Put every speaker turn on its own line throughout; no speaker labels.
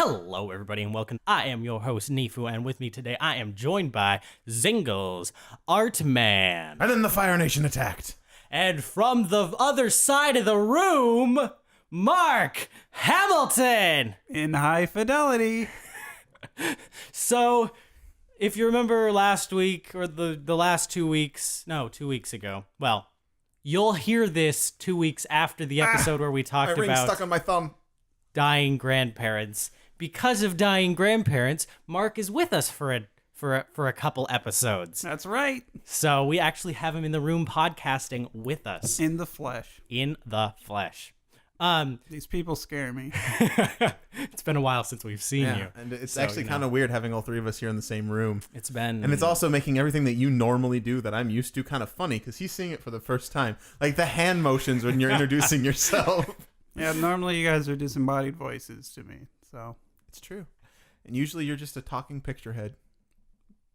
Hello, everybody, and welcome. I am your host, Neefu, and with me today, I am joined by Zingles, Artman.
And then the Fire Nation attacked.
And from the other side of the room, Mark Hamilton.
In high fidelity.
So, if you remember last week, or the last 2 weeks, no, 2 weeks ago, well, you'll hear this 2 weeks after the episode where we talked
My ring's
about
stuck on my thumb.
dying grandparents. Because of dying grandparents, Mark is with us for a couple episodes.
That's right.
So we actually have him in the room podcasting with us.
In the flesh.
In the flesh.
These people scare me.
It's been a while since we've seen you.
And it's
So,
actually kind of weird having all three of us here in the same room.
It's been...
And it's also making everything that you normally do that I'm used to kind of funny because he's seeing it for the first time. Like the hand motions when you're introducing yourself.
Yeah, normally you guys are disembodied voices to me, so...
It's true. And usually you're just a talking picture head.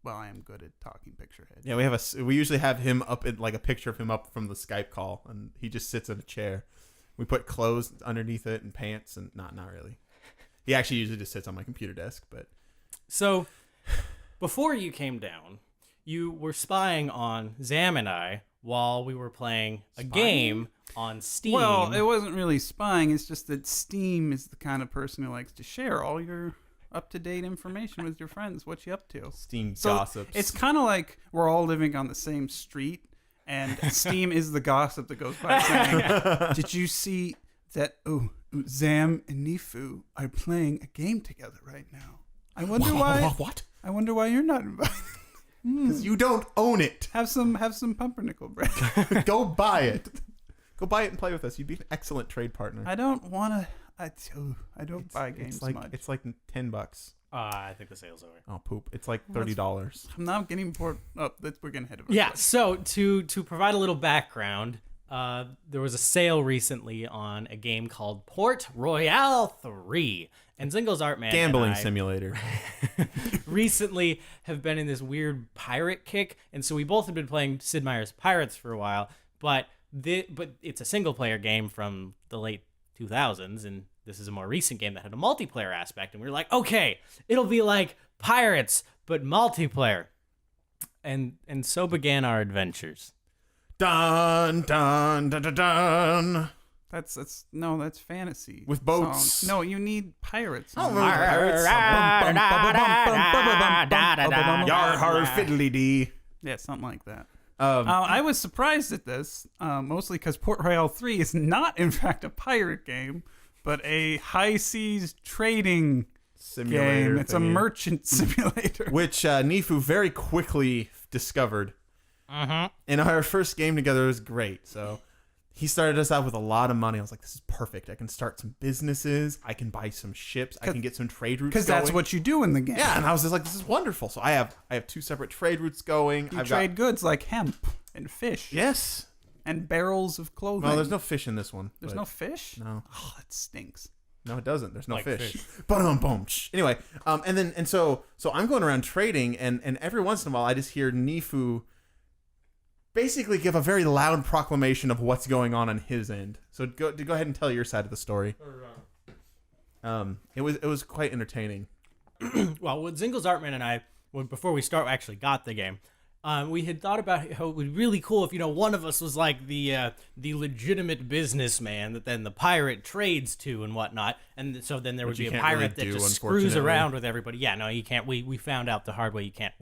Well, I am good at talking picture head.
Yeah, we usually have him up in like a picture of him up from the Skype call, and he just sits in a chair. We put clothes underneath it and pants, and not really. He actually usually just sits on my computer desk, but...
So, before you came down, you were spying on Zam and I while we were playing a game on Steam.
Well, it wasn't really spying. It's just that Steam is the kind of person who likes to share all your up-to-date information with your friends. What you up to?
Steam
So
gossips.
it's kind of like we're all living on the same street, and Steam is the gossip that goes by saying, did you see that, Zam and Neefu are playing a game together right now? I wonder why.
What?
I wonder why you're not invited.
Because you don't own it.
Have some pumpernickel bread.
Go buy it. Go buy it and play with us. You'd be an excellent trade partner.
I don't want to. I don't buy games much.
It's like $10.
I think the sale's over.
Oh poop! It's like $30.
I'm not getting bored. Oh, we're getting ahead of it.
Yeah, so to provide a little background, there was a sale recently on a game called Port Royale 3. And Zingles Artman
Gambling
and I
simulator.
recently have been in this weird pirate kick. And so we both have been playing Sid Meier's Pirates for a while. But it's a single-player game from the late 2000s, and this is a more recent game that had a multiplayer aspect. And we were like, okay, it'll be like Pirates, but multiplayer. And so began our adventures.
Dun dun dun dun dun.
That's fantasy.
With boats.
Songs. No, you need pirates.
Oh, Yar har fiddly dee.
Yeah, something like that.
Um,
I was surprised at this, mostly because Port Royale 3 is not, in fact, a pirate game, but a high seas trading
simulator
game. It's a
thingy.
merchant simulator.
Which Neefu very quickly discovered. In our first game together, it was great. So he started us out with a lot of money. I was like, this is perfect. I can start some businesses. I can buy some ships. I can get some trade routes going.
Because that's what you do in the game.
Yeah, and I was just like, this is wonderful. So I have two separate trade routes going.
You trade goods like hemp and fish.
Yes.
And barrels of clothing.
Well, there's no fish in this one.
There's no fish?
No.
Oh, that stinks.
No, it doesn't. There's no
Like
fish.
fish.
Boom. Anyway, so I'm going around trading, and every once in a while I just hear Neefu basically give a very loud proclamation of what's going on his end. So go ahead and tell your side of the story. It was quite entertaining.
Well, with Zingles Artman and I, before we actually got the game, we had thought about how it would be really cool if, one of us was like the legitimate businessman that then the pirate trades to and whatnot. And so then there would be a pirate that just screws around with everybody. Yeah, no, you can't. We found out the hard way you can't.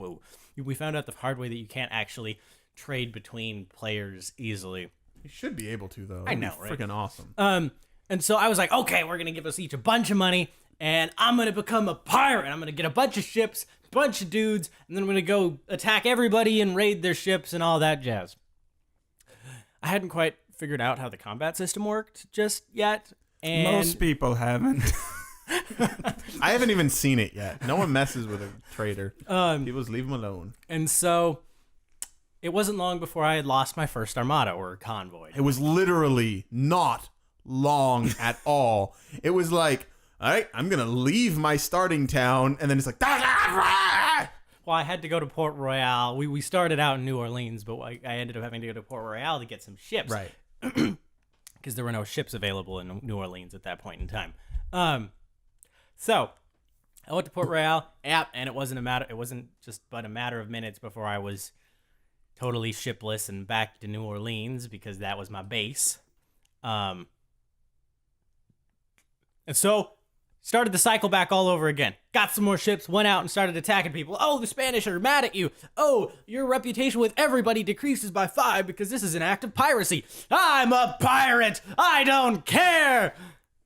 We found out the hard way that you can't actually trade between players easily.
You should be able to, though.
I know, right?
Freaking awesome.
And so I was like, okay, we're going to give us each a bunch of money, and I'm going to become a pirate. I'm going to get a bunch of ships, a bunch of dudes, and then I'm going to go attack everybody and raid their ships and all that jazz. I hadn't quite figured out how the combat system worked just yet. And
most people haven't.
I haven't even seen it yet. No one messes with a trader. People just leave them alone.
And so it wasn't long before I had lost my first armada or convoy.
It was literally not long at all. It was like, all right, I'm going to leave my starting town. And then it's like,
Well, I had to go to Port Royale. We started out in New Orleans, but I ended up having to go to Port Royale to get some ships.
right.
Because there were no ships available in New Orleans at that point in time. So I went to Port Royale, and it wasn't just but a matter of minutes before I was totally shipless and back to New Orleans because that was my base. And so started the cycle back all over again. Got some more ships, went out and started attacking people. Oh, the Spanish are mad at you. Oh, your reputation with everybody decreases by 5 because this is an act of piracy. I'm a pirate. I don't care.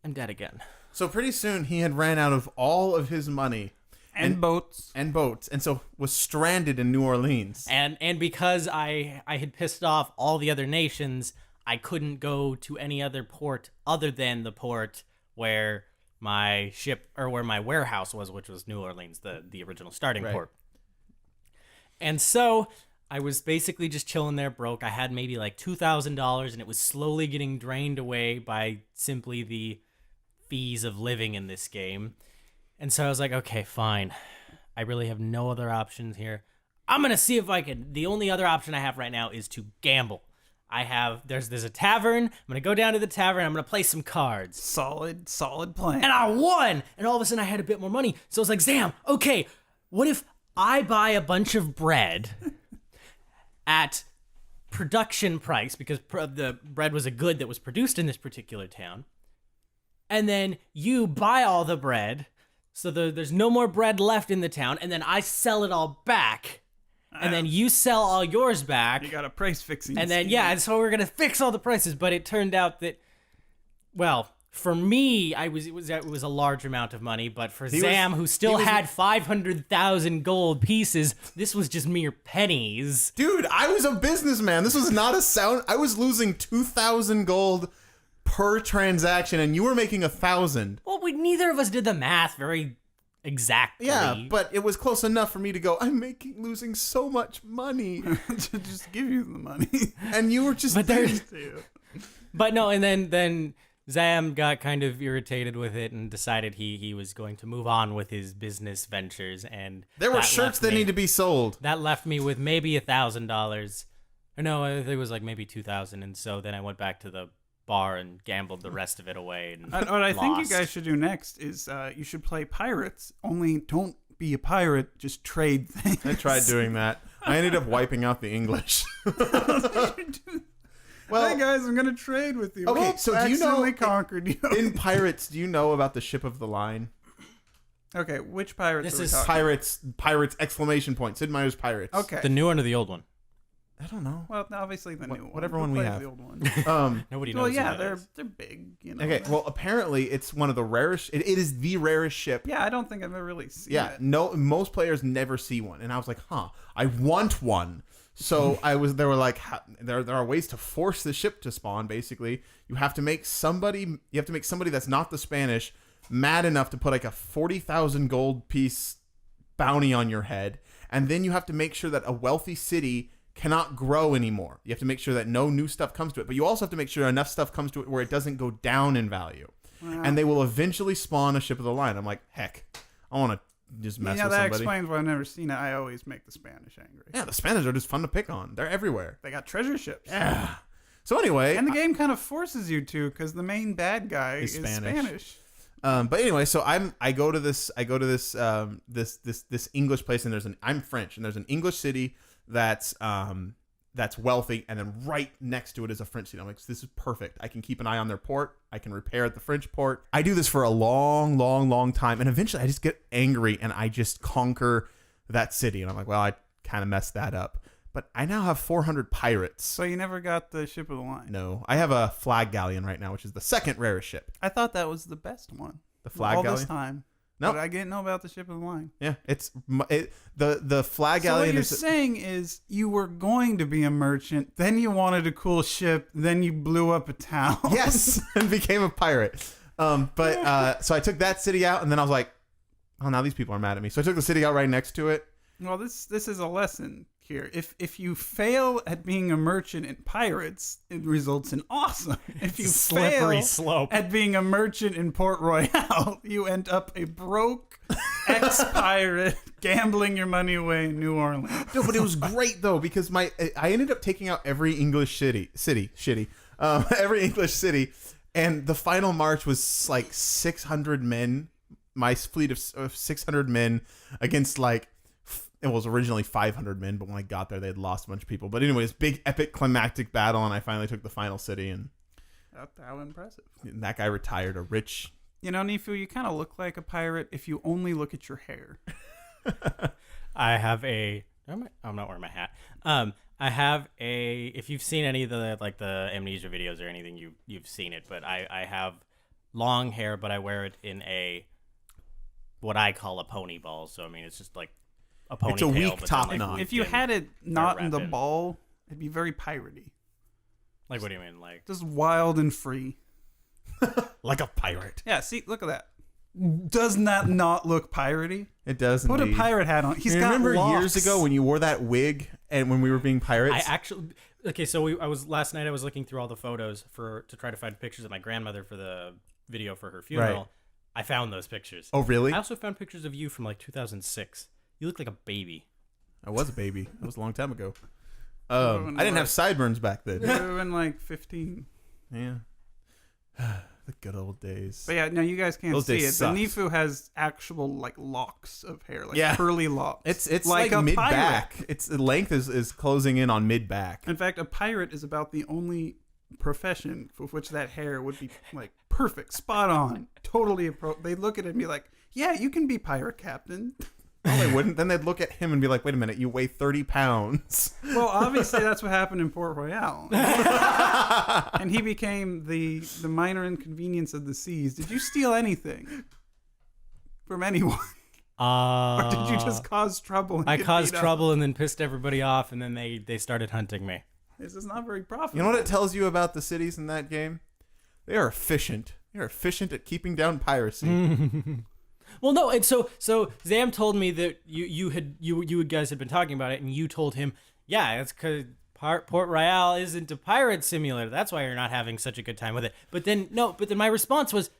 I'm dead again.
So pretty soon he had ran out of all of his money.
And boats.
And so was stranded in New Orleans.
And because I had pissed off all the other nations, I couldn't go to any other port other than the port where my ship, or where my warehouse was, which was New Orleans, the original starting port. And so I was basically just chilling there broke. I had maybe like $2,000, and it was slowly getting drained away by simply the fees of living in this game. And so I was like, okay, fine. I really have no other options here. I'm going to see if I can. The only other option I have right now is to gamble. There's a tavern. I'm going to go down to the tavern. I'm going to play some cards.
Solid plan.
And I won. And all of a sudden I had a bit more money. So I was like, Zam, okay, what if I buy a bunch of bread at production price, because the bread was a good that was produced in this particular town. And then you buy all the bread, so there's no more bread left in the town, and then I sell it all back. And then you sell all yours back.
You got a price fixing
And then,
scheme.
and so we're going to fix all the prices. But it turned out that, well, for me, it was a large amount of money. But for Zam, who still had 500,000 gold pieces, this was just mere pennies.
Dude, I was a businessman. This was not a sound. I was losing 2,000 gold per transaction, and you were making 1,000.
Well, neither of us did the math very exactly.
Yeah, but it was close enough for me to go, I'm losing so much money.
To just give you the money.
And you were just...
But no, and then Zam got kind of irritated with it and decided he was going to move on with his business ventures. And
there were shirts that need to be sold.
That left me with maybe $1,000. Or no, I think it was like maybe 2,000. And so then I went back to the bar and gambled the rest of it away. And
what I think you guys should do next is you should play pirates. Only don't be a pirate. Just trade things.
I tried doing that. I ended up wiping out the English.
Well, hey guys, I'm gonna trade with you.
Okay,
Whoops,
so do you know
conquered you
in Pirates? Do you know about the ship of the line?
Okay, which pirates?
This
are we
Pirates! Exclamation point! Sid Meier's Pirates.
Okay,
the new one or the old one?
I don't know.
Well, obviously the new one.
Whatever one we have.
The old one.
Nobody knows.
Well, yeah,
who that is.
they're big. You know.
Okay, well, apparently it's one of the rarest. It is the rarest ship.
Yeah, I don't think I've ever really seen it.
No, most players never see one, and I was like, I want one. So they were like, there are ways to force the ship to spawn. Basically, you have to make somebody that's not the Spanish mad enough to put like a 40,000 gold piece bounty on your head, and then you have to make sure that a wealthy city cannot grow anymore. You have to make sure that no new stuff comes to it, but you also have to make sure enough stuff comes to it where it doesn't go down in value. Wow. And they will eventually spawn a ship of the line. I'm like, heck, I want to just mess with somebody.
That explains why I've never seen it. I always make the Spanish angry.
Yeah, the Spanish are just fun to pick on. They're everywhere.
They got treasure ships.
Yeah. So anyway,
and the game kind of forces you to, because the main bad guy is Spanish.
But anyway, so I go to this English place, and I'm French, and there's an English city that's wealthy, and then right next to it is a French city. I'm like, this is perfect. I can keep an eye on their port. I can repair at the French port. I do this for a long, long, long time, and eventually I just get angry and I just conquer that city. And I'm like, well, I kind of messed that up. But I now have 400 pirates.
So you never got the ship of the line?
No, I have a flag galleon right now, which is the second rarest ship.
I thought that was the best one.
The flag galleon?
All this time.
No,
but I didn't know about the ship of the line.
Yeah, the flag galleon.
So what you're saying is you were going to be a merchant, then you wanted a cool ship, then you blew up a town.
Yes, and became a pirate. So I took that city out, and then I was like, oh, now these people are mad at me. So I took the city out right next to it.
Well, this is a lesson here. If you fail at being a merchant in pirates, it results in awesome. If you fail
slope.
at being a merchant in Port Royale, you end up a broke ex-pirate gambling your money away in New Orleans.
No, but it was great though, because I ended up taking out every English city, every English city, and the final march was like 600 men my fleet of 600 men against like it was originally 500 men, but when I got there, they had lost a bunch of people. But anyways, big epic climactic battle, and I finally took the final city, and
How impressive.
that guy retired a rich.
You know, Neefu, you kind of look like a pirate if you only look at your hair.
I have a. I'm not wearing my hat. I have a. If you've seen any of the Amnesia videos or anything, you've seen it. But I have long hair, but I wear it in what I call a pony ball. So I mean, it's just like a ponytail.
It's a weak
but
top
then, like,
knot.
If you had it not in the
wrapping.
ball, it'd be very piratey.
Like, what do you mean? Like,
Just wild and free.
Like a pirate.
Yeah, see, look at that. Does that not look piratey?
It does.
Put
indeed.
a pirate hat on. He's
You
got
remember
locks.
years ago when you wore that wig and when we were being pirates?
I actually. Okay, so last night I was looking through all the photos to try to find pictures of my grandmother for the video for her funeral.
Right.
I found those pictures.
Oh, really?
I also found pictures of you from like 2006. You look like a baby.
I was a baby. That was a long time ago.
Oh,
I didn't have sideburns back then.
You would have been like 15.
Yeah. The good old days.
But yeah, no, you guys can't
Those
see
days
it.
sucked.
But Neefu has actual like locks of hair, like
Yeah.
curly locks.
It's like
a
mid
pirate.
back. It's the length is closing in on mid back.
In fact, a pirate is about the only profession for which that hair would be like perfect, spot on, totally appropriate. They'd look at it and be like, "Yeah, you can be pirate captain."
No, they wouldn't. Then they'd look at him and be like, "Wait a minute, you weigh 30 pounds."
Well, obviously that's what happened in Port Royale, and he became the minor inconvenience of the seas. Did you steal anything from anyone, or did you just cause trouble? And
I
get
caused
beat up?
trouble and then pissed everybody off, and then they started hunting me.
This is not very profitable.
You know what it tells you about the cities in that game? They are efficient. They are efficient at keeping down piracy.
Well, no, and so Zam told me that you guys had been talking about it, and you told him, yeah, it's because Port Royale isn't a pirate simulator. That's why you're not having such a good time with it. But then my response was,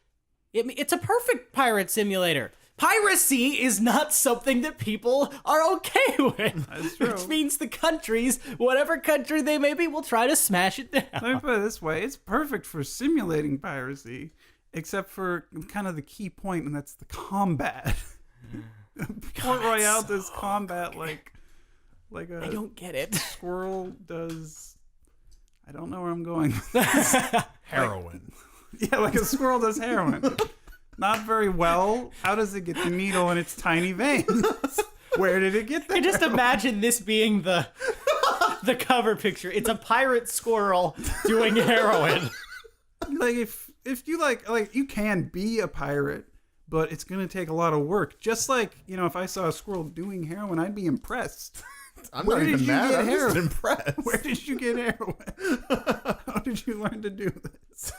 it's a perfect pirate simulator. Piracy is not something that people are okay with.
That's true.
Which means the countries, whatever country they may be, will try to smash it down.
Let me put it this way: it's perfect for simulating piracy, except for kind of the key point, and that's the combat. Port Royale does combat like a
I don't get it.
squirrel does. I don't know where I'm going.
Heroin.
Yeah, like a squirrel does heroin. Not very well. How does it get the needle in its tiny veins? Where did it get there?
I just imagine this being the cover picture. It's a pirate squirrel doing heroin.
Like if you like you can be a pirate, but it's gonna take a lot of work. Just like, you know, if I saw a squirrel doing heroin, I'd be impressed.
I'm
Where
not
did
even
you
mad.
get
I'm just
heroin?
impressed.
Where did you get heroin? How did you learn to do this?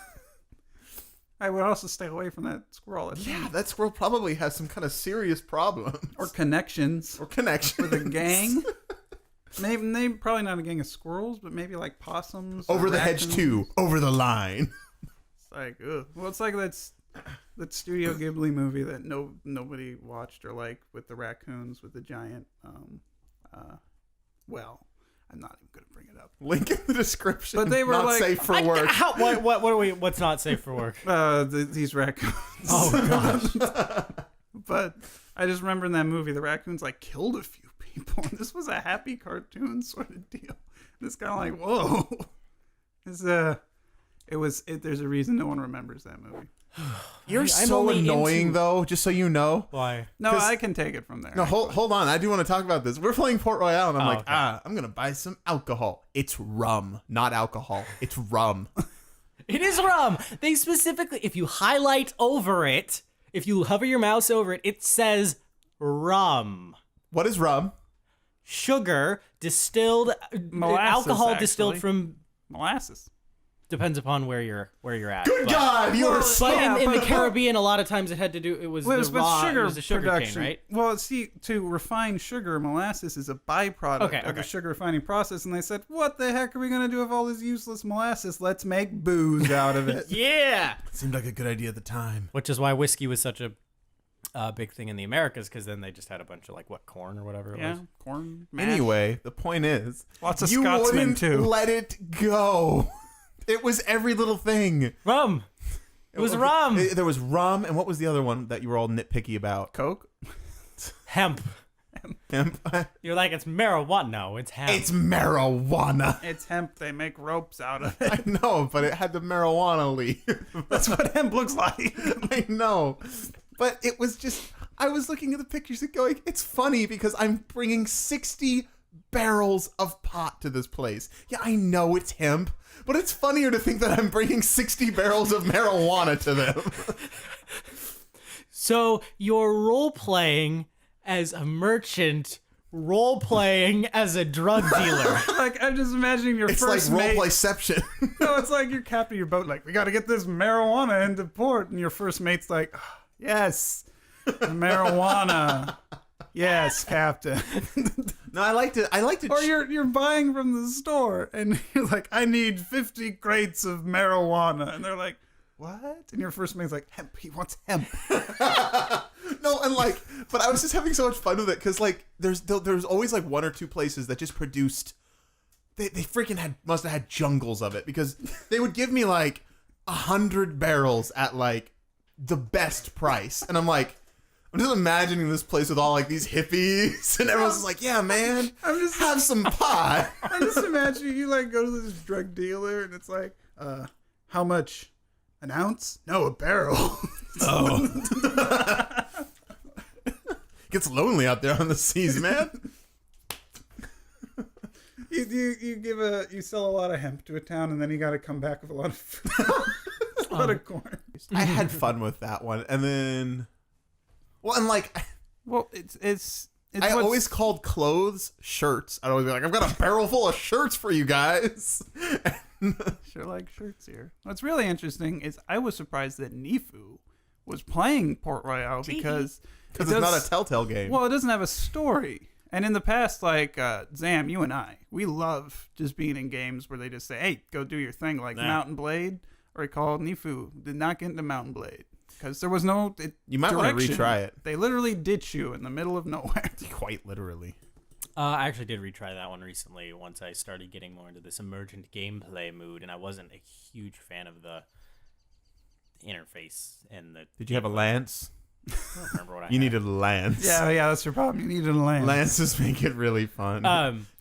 I would also stay away from that squirrel.
Yeah, that squirrel probably has some kind of serious problem.
Or connections.
Or connection.
With a gang. Maybe probably not a gang of squirrels, but maybe like possums. or
Over the hedge
raccoons.
too. Over the line.
It's like, ugh. Well, it's like that Studio Ghibli movie that nobody watched or liked with the raccoons with the giant. Well, I'm not even gonna bring it up.
Link in the description.
But they were
not
like-
safe for work.
What are we? What's not safe for work?
These raccoons.
Oh gosh.
But I just remember in that movie, the raccoons like killed a few people. And this was a happy cartoon sort of deal. This guy like, whoa. There's a reason no one remembers that movie.
You're
I'm
so
only
annoying,
into-
though, just so you know.
Why?
No,
'Cause-
I can take it from there.
No, hold on. I do want to talk about this. We're playing Port Royale, and I'm like,
okay.
I'm going to buy some alcohol. It's rum, not alcohol. It's rum.
It is rum. They specifically, if you highlight over it, if you hover your mouse over it, it says rum.
What is rum?
Sugar, distilled,
Molasses,
alcohol distilled
actually.
from,
Molasses.
depends upon where you're at.
Good God, you are so...
But in the Caribbean, a lot of times it was
Well,
the
it's with
raw,
sugar
it was the sugar
production,
cane, right?
Well, see, to refine sugar, molasses is a byproduct of the
Okay.
sugar refining process, and they said, "What the heck are we gonna do with all this useless molasses? Let's make booze out of it."
Yeah.
Seemed like a good idea at the time.
Which is why whiskey was such a big thing in the Americas, because then they just had a bunch of corn or whatever it
Yeah,
was.
corn. Mash.
Anyway, the point is...
Lots of
you
Scotsmen,
wouldn't
too.
let it go. It was every little thing.
Rum. It was rum.
There was rum, and what was the other one that you were all nitpicky about?
Coke?
Hemp.
Hemp.
You're like, it's marijuana. No, it's hemp.
It's marijuana.
It's hemp. They make ropes out of it.
I know, but it had the marijuana leaf.
That's what hemp looks like.
I know. But it was just, I was looking at the pictures and going, it's funny because I'm bringing 60 barrels of pot to this place. Yeah, I know it's hemp, but it's funnier to think that I'm bringing 60 barrels of marijuana to them.
So you're role-playing as a merchant, role-playing as a drug dealer.
Like, I'm just imagining your
It's
first
like
mate.
roleplayception.
No, it's like you're captain of your boat. Like, we got to get this marijuana into port. And your first mate's like, oh, yes, marijuana. Yes, captain.
No, I like to.
Or you're buying from the store and you're like, I need 50 crates of marijuana. And they're like, what? And your first mate's like, hemp. He wants hemp.
No, and like, but I was just having so much fun with it because like, there's always like one or two places that just produced. They freaking must have had jungles of it because they would give me like 100 barrels at like the best price, and I'm like, I'm just imagining this place with all like these hippies, and everyone's just like, yeah, man, have some pot.
I'm just imagining you like go to this drug dealer and it's like, how much? An ounce? No, a barrel.
Oh. Gets lonely out there on the seas, man.
You sell a lot of hemp to a town and then you got to come back with a lot of food. A lot of corn.
I had fun with that one, and then, well, and like,
Well, it's
I always called clothes shirts. I'd always be like, I've got a barrel full of shirts for you guys.
sure like shirts here. What's really interesting is I was surprised that Neefu was playing Port Royale because
it's not a Telltale game.
Well, it doesn't have a story. And in the past, like Zam, you and I, we love just being in games where they just say, "Hey, go do your thing," like Mountain Blade, or I called Neefu did not get into Mountain Blade because there was no
you might want to retry it.
They literally ditch you in the middle of nowhere.
Quite literally.
I actually did retry that one recently once I started getting more into this emergent gameplay mood, and I wasn't a huge fan of the interface and the.
Did you have a lance?
I don't remember what I
You
had.
needed a lance.
Yeah, that's your problem. You needed a land.
Lances make it really fun.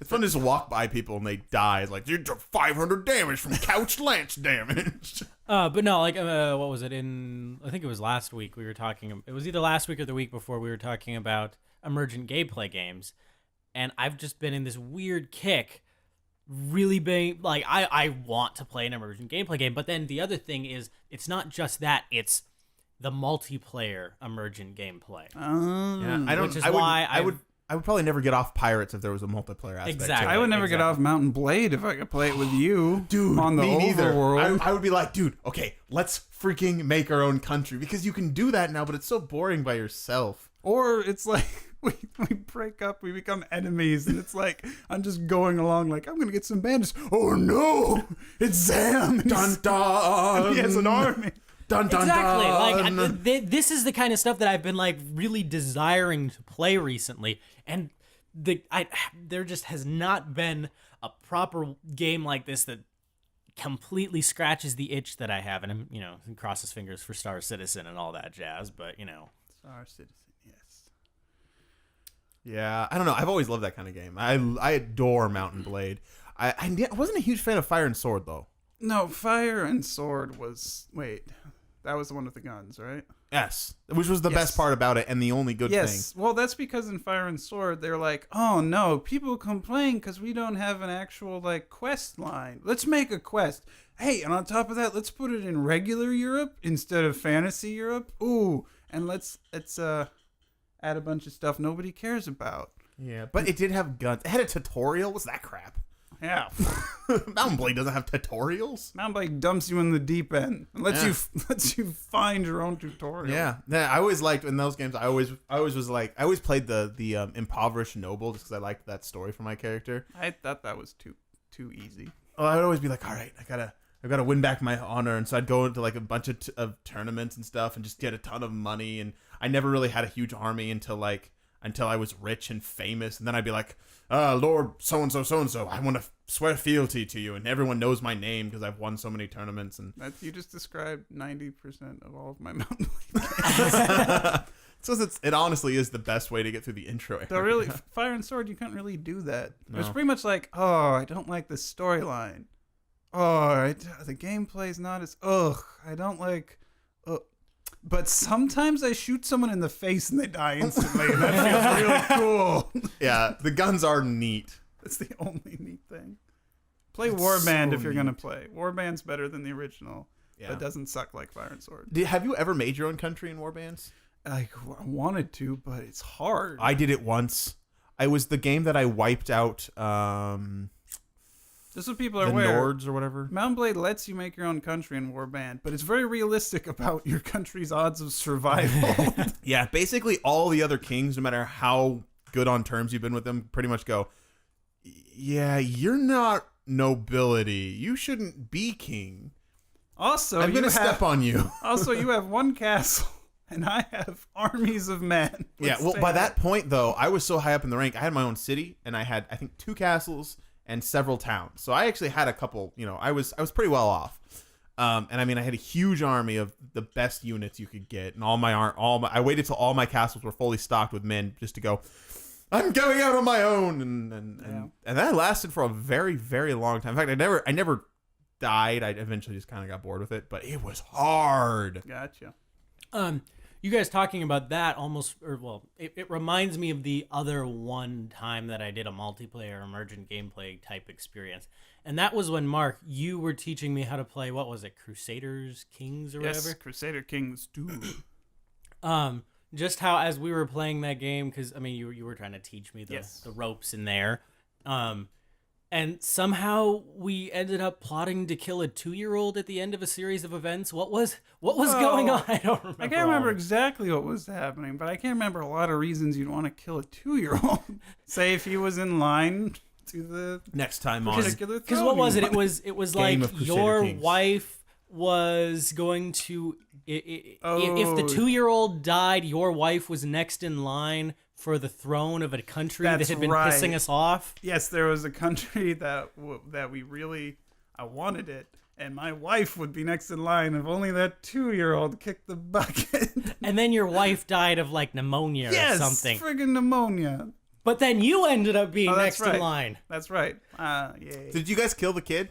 It's fun to just walk by people and they die. It's like, you took 500 damage from couch lance damage.
But no, like, what was it I think it was last week we were talking, it was either last week or the week before we were talking about emergent gameplay games, and I've just been in this weird kick, really being, like, I want to play an emergent gameplay game, but then the other thing is, it's not just that, it's the multiplayer emergent gameplay.
Yeah, I don't.
Which is
I
why
would probably never get off Pirates if there was a multiplayer aspect.
Exactly.
To it.
I would never get off Mountain Blade if I could play it with you,
Dude,
on the
me neither.
overworld.
I would be like, dude, okay, let's freaking make our own country because you can do that now, but it's so boring by yourself.
Or it's like we break up, we become enemies, and it's like I'm just going along like I'm gonna get some bandits. Oh no, it's Zam. And
Dun dun.
he has an army.
Dun dun
exactly.
dun.
Like this is the kind of stuff that I've been like really desiring to play recently, and there just has not been a proper game like this that completely scratches the itch that I have, and I'm crosses fingers for Star Citizen and all that jazz, but
Star Citizen, yes.
Yeah, I don't know. I've always loved that kind of game. I adore Mountain Blade. I wasn't a huge fan of Fire and Sword though.
No, Fire and Sword was that was the one with the guns, right?
Yes, which was the
Yes.
best part about it and the only good
Yes.
thing.
Well, that's because in Fire and Sword, they're like, oh no, people complain because we don't have an actual like quest line. Let's make a quest. Hey, and on top of that, let's put it in regular Europe instead of fantasy Europe. Ooh, and let's add a bunch of stuff nobody cares about.
Yeah, but it did have guns. It had a tutorial. What's that crap?
Yeah.
Mountain Blade doesn't have tutorials.
Mountain Blade dumps you in the deep end and lets you find your own tutorial.
Yeah, I always liked in those games. I always was like, I always played the impoverished noble just because I liked that story for my character.
I thought that was too easy.
Oh, I'd always be like, all right, I gotta win back my honor, and so I'd go into like a bunch of tournaments and stuff, and just get a ton of money. And I never really had a huge army until like until I was rich and famous, and then I'd be like, Lord so-and-so, I want to swear fealty to you, and everyone knows my name because I've won so many tournaments. And
You just described 90% of all of my Mountain Blade games.
so it honestly is the best way to get through the intro area.
So really, Fire and Sword, you couldn't really do that.
No.
It was pretty much like, oh, I don't like the storyline. Oh, the gameplay's not as, I don't like, but sometimes I shoot someone in the face and they die instantly, and that feels really cool.
Yeah, the guns are neat.
That's the only neat thing. Play Warband
so
if you're going to
neat.
play. Warband's better than the original,
Yeah.
but doesn't suck like Fire and Sword.
Have you ever made your own country in Warbands?
I wanted to, but it's hard.
I did it once. I was the game that I wiped out
Just so people are
the
aware,
Nords or whatever.
Mount Blade lets you make your own country in Warband, but it's very realistic about your country's odds of survival.
Yeah, basically all the other kings, no matter how good on terms you've been with them, pretty much go, yeah, you're not nobility. You shouldn't be king.
Also,
I'm going to
you have,
step on you.
also, you have one castle, and I have armies of men.
Yeah, well, by that point, though, I was so high up in the rank, I had my own city, and I had, I think, 2 castles and several towns. So I actually had a couple, I was pretty well off. And I mean, I had a huge army of the best units you could get, and I waited till all my castles were fully stocked with men just to go, I'm going out on my own, and that lasted for a very, very long time. In fact, I never died. I eventually just kind of got bored with it, but it was hard.
Gotcha.
You guys talking about that it reminds me of the other one time that I did a multiplayer Emergent gameplay type experience. And that was when, Mark, you were teaching me how to play, what was it, Crusaders Kings or whatever?
Yes, Crusader Kings 2.
Just how, as we were playing that game, because, I mean, you were trying to teach me the ropes in there. And somehow we ended up plotting to kill a 2-year-old at the end of a series of events. What was going on? I don't remember.
I can't remember exactly what was happening, but I can't remember a lot of reasons you'd want to kill a 2-year-old. Say if he was in line to the
Next time on.
particular throne.
Because what was it?
you
It was
Game
like
of Crusader
your
Kings.
wife was going to... If the 2-year-old died, your wife was next in line for the throne of a country that
That's
had been
right.
pissing us off.
Yes, there was a country that we really, I wanted it, and my wife would be next in line if only that 2-year-old kicked the bucket.
And then your wife died of like pneumonia or something.
Friggin' pneumonia.
But then you ended up being
that's
next in
right.
line.
That's right. Yay.
Did you guys kill the kid?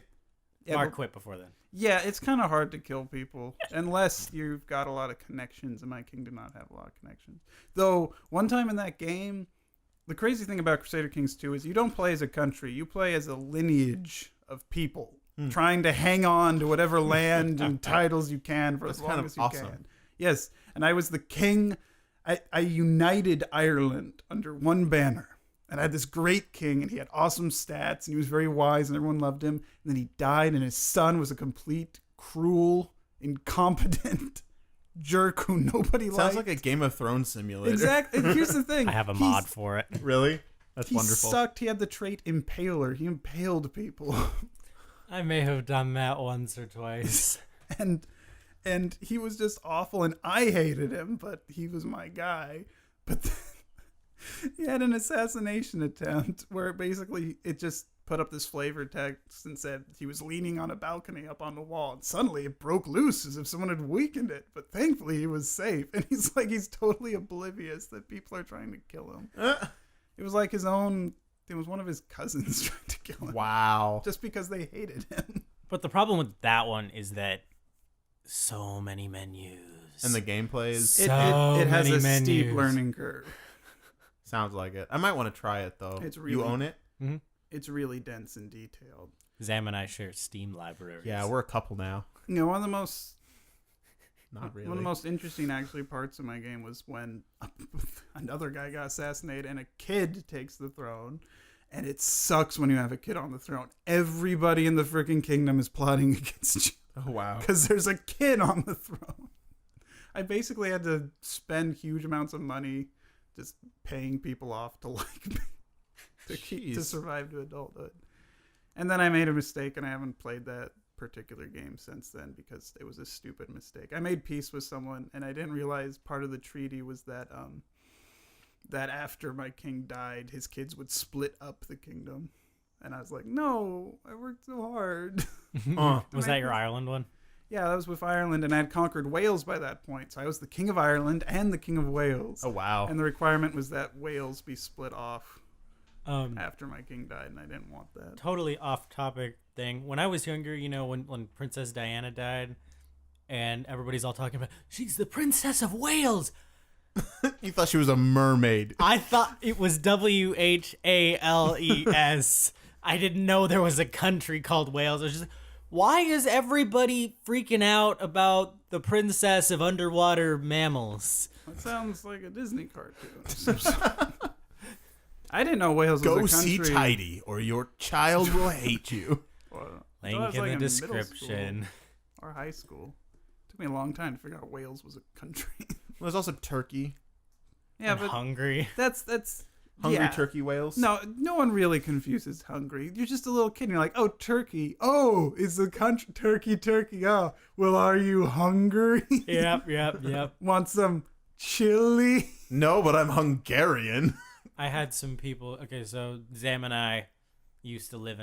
Yeah,
Mark
but-
quit before then.
Yeah, it's kind of hard to kill people unless you've got a lot of connections, and my king did not have a lot of connections. Though, one time in that game, the crazy thing about Crusader Kings 2 is you don't play as a country, you play as a lineage of people trying to hang on to whatever land and titles you can for as long as you can. Yes, and I was the king. I united Ireland under one banner. And I had this great king, and he had awesome stats, and he was very wise, and everyone loved him. And then he died, and his son was a complete, cruel, incompetent jerk who nobody liked.
Sounds like a Game of Thrones simulator.
Exactly. And here's the thing.
I have a mod for it.
Really? That's
He
wonderful.
sucked. He had the trait Impaler. He impaled people.
I may have done that once or twice.
and he was just awful, and I hated him, but he was my guy. But then he had an assassination attempt where basically it just put up this flavor text and said he was leaning on a balcony up on the wall, and suddenly it broke loose as if someone had weakened it, but thankfully he was safe. And he's totally oblivious that people are trying to kill him. It was like it was one of his cousins trying to kill him.
Wow.
Just because they hated him.
But the problem with that one is that so many menus.
And the gameplay is...
It has
many
a steep
menus.
learning curve.
Sounds like it. I might want to try it, though.
It's
You
really-
own it?
Mm-hmm.
It's really dense and detailed.
Zam and I share Steam libraries.
Yeah, we're a couple now.
You know, one of the most
Not really.
One of the most interesting, actually, parts of my game was when another guy got assassinated and a kid takes the throne. And it sucks when you have a kid on the throne. Everybody in the freaking kingdom is plotting against you
Oh, wow.
because there's a kid on the throne. I basically had to spend huge amounts of money just paying people off to like me to survive to adulthood. And then I made a mistake, and I haven't played that particular game since then because it was a stupid mistake. I made peace with someone, and I didn't realize part of the treaty was that that after my king died, his kids would split up the kingdom. And I was like, no, I worked so hard.
Was that your Ireland one?
Yeah, that was with Ireland, and I had conquered Wales by that point. So I was the king of Ireland and the king of Wales.
Oh, wow.
And the requirement was that Wales be split off after my king died, and I didn't want that.
Totally off topic thing. When I was younger, when Princess Diana died, and everybody's all talking about, she's the Princess of Wales.
You thought she was a mermaid.
I thought it was Whales. I didn't know there was a country called Wales. I was just like, why is everybody freaking out about the princess of underwater mammals?
That sounds like a Disney cartoon. I didn't know Wales was a
Go
country.
see Tidy, or your child will hate you.
Well, I
Link
thought it was
in
like
the
in middle
description.
school or high school. Took me a long time to figure out Wales was a country.
Well, there's also Turkey.
Yeah,
And
but
Hungary.
that's
Hungry
yeah.
turkey whales.
No one really confuses hungry. You're just a little kid and you're like, oh, Turkey. Oh, it's a country. Turkey. Oh, well, are you hungry?
Yep.
Want some chili?
No, but I'm Hungarian.
I had some people. Okay, so Zam and I used to live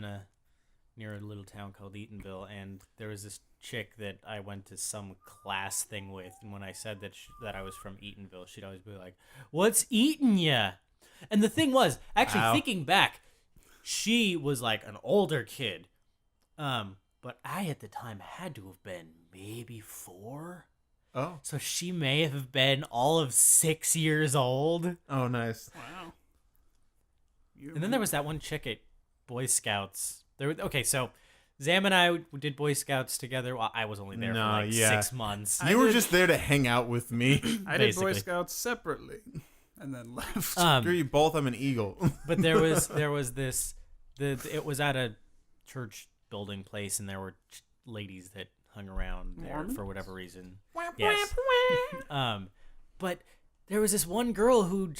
near a little town called Eatonville, and there was this chick that I went to some class thing with, and when I said that I was from Eatonville, she'd always be like, "What's eating ya?" And the thing was, actually
Wow.
thinking back, she was like an older kid, but I at the time had to have been maybe 4.
Oh.
So she may have been all of 6 years old.
Oh, nice.
Wow.
And then there was that one chick at Boy Scouts. Okay, so Zam and I did Boy Scouts together. Well, I was only there for like 6 months.
You were just there to hang out with me.
I did Boy
basically.
Scouts separately and then left.
Screw you both. I'm an eagle.
But there was this. It was at a church building place, and there were ladies that hung around there
Mormons?
for whatever reason. Yes. But there was this one girl who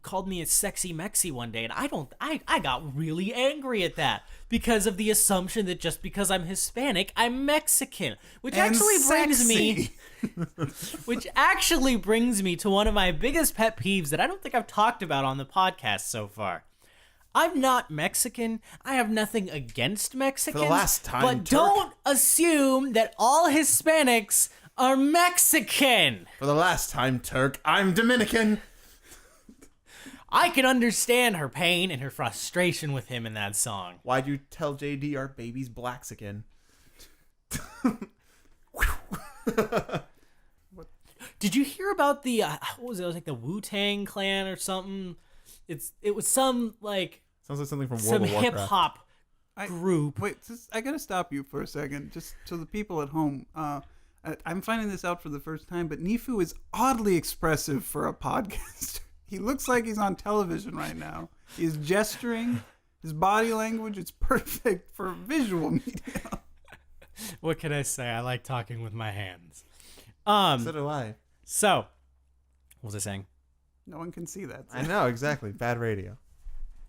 called me a sexy Mexi one day, and I got really angry at that because of the assumption that just because I'm Hispanic, I'm Mexican, which actually brings me to one of my biggest pet peeves that I don't think I've talked about on the podcast so far. I'm not Mexican. I have nothing against Mexicans.
For the last time,
but
Turk.
don't assume that all Hispanics are Mexican.
For the last time, Turk, I'm Dominican.
I can understand her pain and her frustration with him in that song.
Why'd you tell JD our baby's Blaxican?
Did you hear about the what was it? It was like the Wu-Tang Clan or something. It was some like
Sounds like something from World
some
of Warcraft.
hip hop group.
Wait, I gotta stop you for a second, just so the people at home. I'm finding this out for the first time, but Neefu is oddly expressive for a podcaster. He looks like he's on television right now. He's gesturing. His body language is perfect for visual media.
What can I say? I like talking with my hands.
So do I.
So, what was I saying?
No one can see that.
I know, exactly. Bad radio.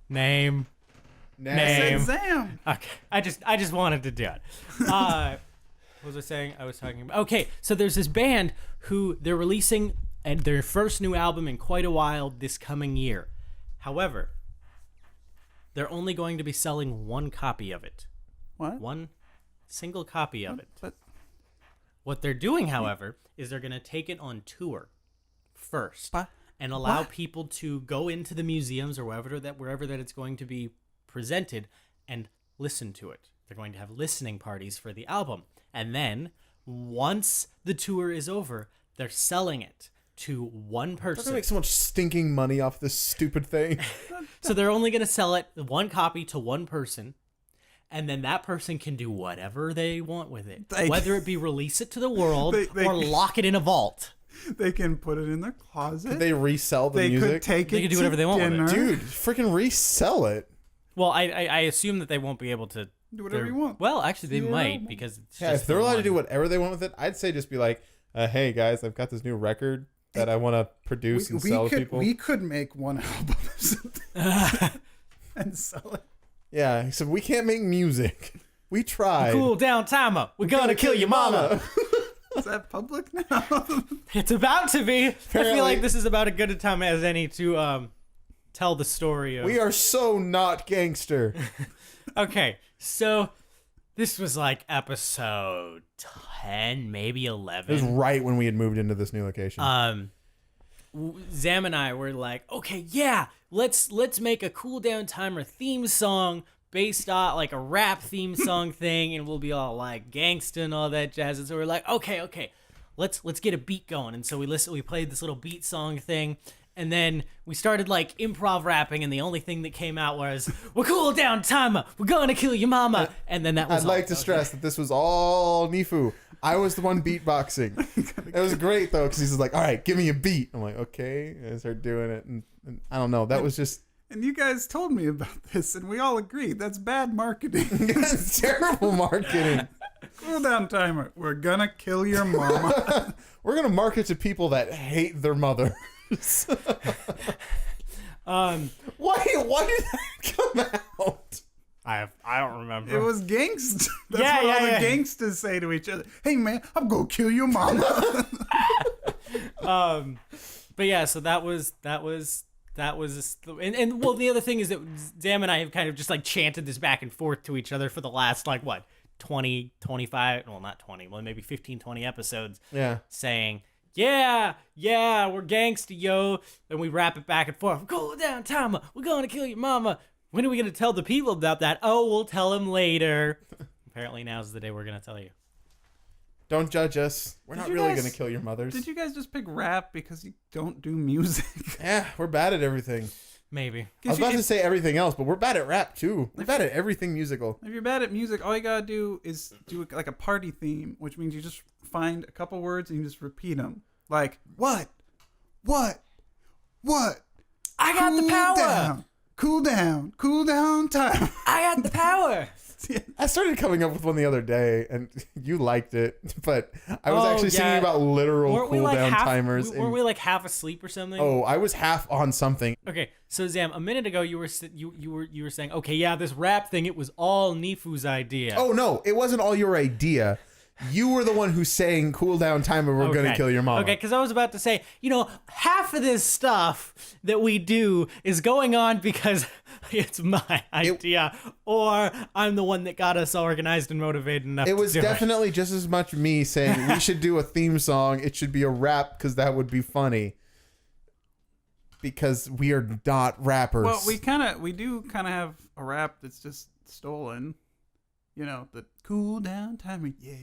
Name.
Said Zam.
Okay, I just wanted to do it. What was I saying? I was talking about. Okay, so there's this band who they're releasing their first new album in quite a while this coming year. However, they're only going to be selling one copy of it.
What?
One single copy of it.
But
What they're doing, however, is they're going to take it on tour first and allow people to go into the museums or wherever that it's going to be presented and listen to it. They're going to have listening parties for the album. And then, once the tour is over, they're selling it to one
I'm
person.
gonna make so much stinking money off this stupid thing.
So they're only going to sell it, one copy, to one person. And then that person can do whatever they want with it. Whether it be release it to the world or lock it in a vault.
they can put it in their closet.
Could they resell the
They
music?
could take
They
it
could do
to
whatever they want with it.
dinner.
Dude, freaking resell it.
Well, I assume that they won't be able to
Do whatever you want.
Well, actually, they might because it's
Yeah,
just
if they're
the
allowed to
one.
do whatever they want with it, I'd say just be like, hey guys, I've got this new record that I want to produce and sell to people.
We could make one album or something and sell it.
Yeah, except we can't make music. We tried.
Cool down timer. We're gonna kill your mama.
Is that public now?
It's about to be. I
Apparently.
feel like this is about as good a time as any to tell the story of.
We are so not gangster.
Okay, so this was like episode 10, maybe
It was
11.
right when we had moved into this new location.
Zam and I were like, okay, yeah, let's make a cool down timer theme song based on like a rap theme song thing, and we'll be all like gangsta and all that jazz. And so we're like, okay, let's get a beat going. And so we played this little beat song thing, and then we started like improv rapping, and the only thing that came out was, "We're cool down timer, we're gonna kill your mama," and then that was.
I'd like to stress that this was all Neefu. I was the one beatboxing. It was great though, because he's like, "All right, give me a beat." I'm like, "Okay," and I start doing it, and I don't know. That was just.
And you guys told me about this, and we all agreed that's bad marketing.
It's terrible marketing.
Cool down timer. We're gonna kill your mama.
We're gonna market to people that hate their mothers. Why did that come out?
I don't remember.
It was gangsta. That's
Yeah,
what all
yeah.
the gangsters say to each other. Hey man, I'm gonna kill your mama.
But yeah, so that was and well, the other thing is that Zam and I have kind of just like chanted this back and forth to each other for the last like what 20 25 well not 20 well maybe 15 20 episodes,
Yeah.
saying yeah we're gangsta yo, and we rap it back and forth. Cool down timer, we're gonna kill your mama. When are we gonna tell the people about that? Oh, we'll tell them later. Apparently now's the day we're gonna tell you.
Don't judge us. We're not
you
really
guys-
gonna kill your mothers.
Did you guys just pick rap because you don't do music?
Yeah, we're bad at everything.
Maybe.
I was about to say everything else, but we're bad at rap too. We're bad at everything musical.
If you're bad at music, all you gotta do is do like a party theme, which means you just find a couple words and you just repeat them. Like, what?
I got the power.
Cool down time.
I got the power.
I started coming up with one the other day, and you liked it, but I was
Oh,
actually
yeah.
singing about literal
Weren't we
cooldown
like
timers.
Weren't we like half asleep or something?
Oh, I was half on something.
Okay, so Zam, a minute ago you were saying, okay, yeah, this rap thing, it was all Neefu's idea.
Oh no, it wasn't all your idea. You were the one who's saying cooldown timer. We're gonna kill your mama.
Okay, because I was about to say, half of this stuff that we do is going on because it's my idea, or I'm the one that got us organized and motivated enough.
It was
to do
definitely just as much me saying we should do a theme song. It should be a rap because that would be funny. Because we are not rappers.
Well, we do kind of have a rap that's just stolen. The cool down timer, yeah.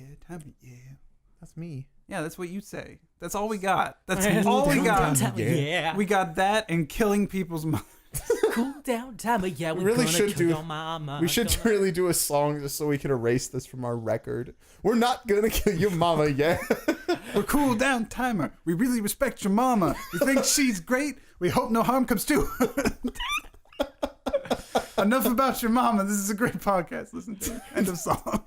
That's me.
Yeah, that's what you say. That's all we got. That's
Okay.
all we got.
Yeah.
We got that and killing people's mothers.
Cool down timer. Yeah, we're
really
gonna
should
kill
do-
your mama.
We should really do a song just so we can erase this from our record. We're not gonna kill your mama yet.
We're cool down timer. We really respect your mama. We think she's great. We hope no harm comes to her. Enough about your mama. This is a great podcast. Listen to it. End of song.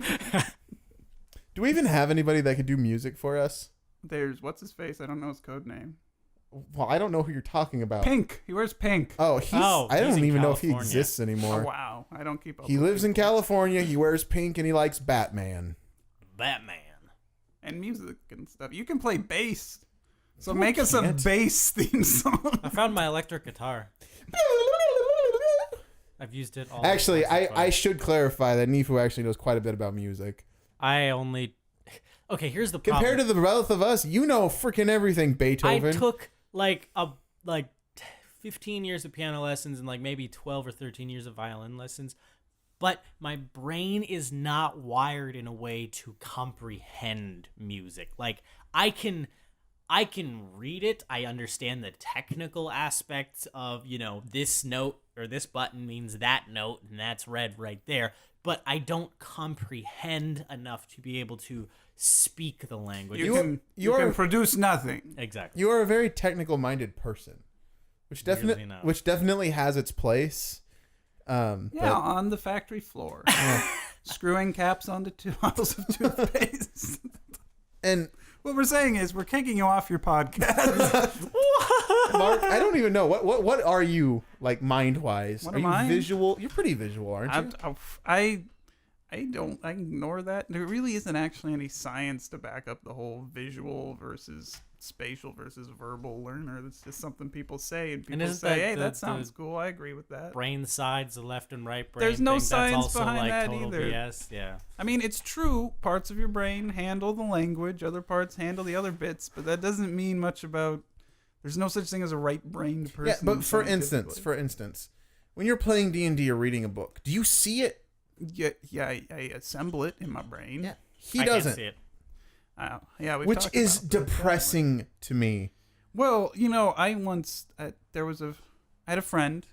Do we even have anybody that could do music for us?
There's what's his face. I don't know his code name.
Well, I don't know who you're talking about.
Pink. He wears pink.
Oh, I
he's
don't
in
even know if he
California.
exists
Oh,
anymore.
wow. I don't keep up.
He
with
lives in
people.
California. He wears pink and he likes Batman.
Batman.
And music and stuff. You can play bass. So
No,
make
I
us a
can't.
bass theme song.
I found my electric guitar. I've used it all.
Actually,
the time so far.
I should clarify that Neefu actually knows quite a bit about music.
I only. Okay, here's the problem.
Compared to the both of us, you know freaking everything Beethoven.
I took like 15 years of piano lessons and like maybe 12 or 13 years of violin lessons, but my brain is not wired in a way to comprehend music. Like I can read it. I understand the technical aspects of, this note or this button means that note and that's red right there, but I don't comprehend enough to be able to speak the language.
You can produce nothing.
Exactly.
You are a very technical-minded person, which
Weirdly enough.
definitely has its place.
Yeah, on the factory floor. Screwing caps onto 2 bottles of toothpaste.
And
What we're saying is we're kicking you off your podcast.
Mark, I don't even know what are you like mind-wise?
What
are
am
you
I?
visual? You're pretty visual, aren't you?
I I ignore that. There really isn't actually any science to back up the whole visual versus spatial versus verbal learner. That's just something people say, and people
isn't
say,
that
"Hey,
the-
that sounds cool. I agree with that."
Brain sides, the left and right brain.
There's no
thing,
science
that's also
behind
like
that
total
either.
BS. Yeah.
I mean, it's true. Parts of your brain handle the language, other parts handle the other bits, but that doesn't mean much about. There's no such thing as a right-brained person.
Yeah, but for
scientifically.
instance, when you're playing D&D or reading a book, do you see it?
Yeah, I assemble it in my brain.
Yeah, he
I
doesn't.
Can't see it.
Yeah, we've
Which
talked
is
about that.
depressing to me.
Well, I had a friend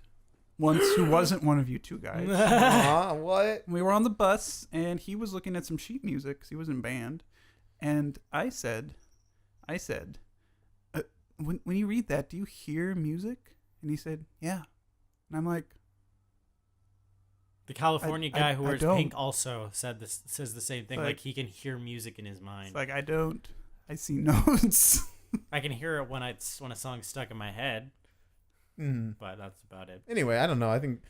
once who wasn't one of you two guys.
What?
We were on the bus, and he was looking at some sheet music because he was in band, and I said, when you read that, do you hear music? And he said, yeah, and I'm like,
The California
I
guy who wears
don't.
pink also says the same thing.
Like-
Like he can hear music in his mind.
it's like I don't. I see notes.
I can hear it when a song's stuck in my head,
Mm.
but that's about it.
Anyway, I don't know. I think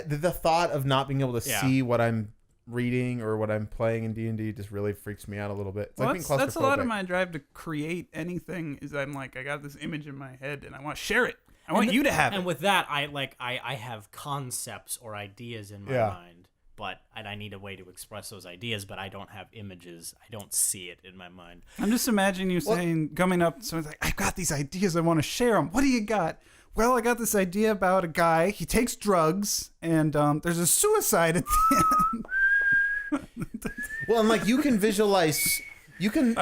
the thought of not being able to
Yeah.
see what I'm reading or what I'm playing in D&D just really freaks me out a little bit. It's like being
That's a lot of
claustrophobic.
my drive to create anything. Is I'm like, I got this image in my head, and I want to share it. I want you to have
And
it.
with that, I have concepts or ideas in my
Yeah.
mind, but I need a way to express those ideas. But I don't have images. I don't see it in my mind.
I'm just imagining you saying, coming up, someone's like, I've got these ideas. I want to share them. What do you got? Well, I got this idea about a guy. He takes drugs, and there's a suicide at the end.
Well, and like you can visualize
hard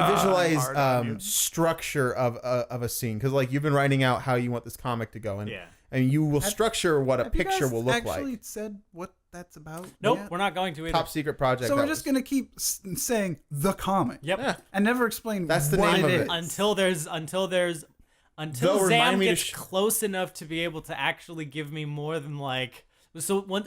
on you.
structure of a scene because like you've been writing out how you want this comic to go, and
Yeah.
and you will structure what a
Have you
picture
guys
will look
actually
like.
said what that's about?
Nope,
yet?
we're not going to either.
Top secret project.
So we're
that
just
was-
gonna keep saying the comic.
Yep.
Yeah.
And never explain
That's the
what
name of it.
is.
Until
They'll remind
Zam
me to
gets close enough to be able to actually give me more than like. So when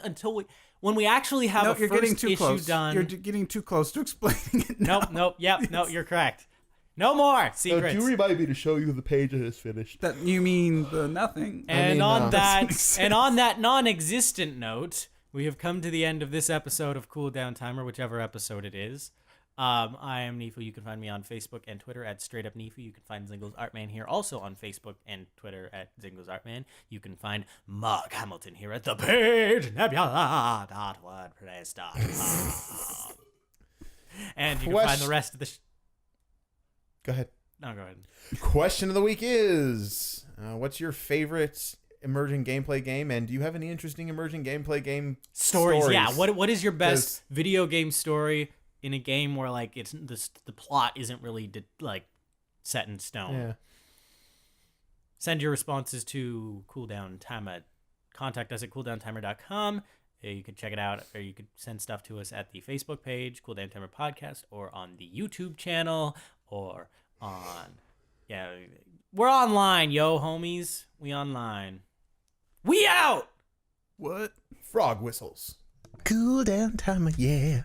we actually have
No,
a
you're
first
getting too
issue
close.
done.
You're getting too close to explaining it. Now.
Nope. Yep. No, you're correct. No more secrets.
remind me to show you the page that is finished.
That you mean the nothing?
And
mean,
on
doesn't make
that
sense.
and on that non-existent note, we have come to the end of this episode of Cool Down Timer, whichever episode it is. I am Neefu. You can find me on Facebook and Twitter at Straight Up Neefu. You can find Zingles Artman here also on Facebook and Twitter at Zingles Artman. You can find Mark Hamilton here at thepagenebula.wordpress.com. And you can find the rest of the...
Go ahead.
No, go ahead.
Question of the week is, what's your favorite emergent gameplay game, and do you have any interesting emergent gameplay game
Stories. Yeah. What is your best
'Cause-
video game story in a game where like it's the plot isn't really like set in stone?
Yeah.
Send your responses to Cooldown Timer. Contact us at cooldowntimer.com. You can check it out, or you could send stuff to us at the Facebook page, Cooldown Timer Podcast, or on the YouTube channel, or on... Yeah, we're online, yo, homies. We online. We out!
What?
Frog whistles. Cool down timer, yeah.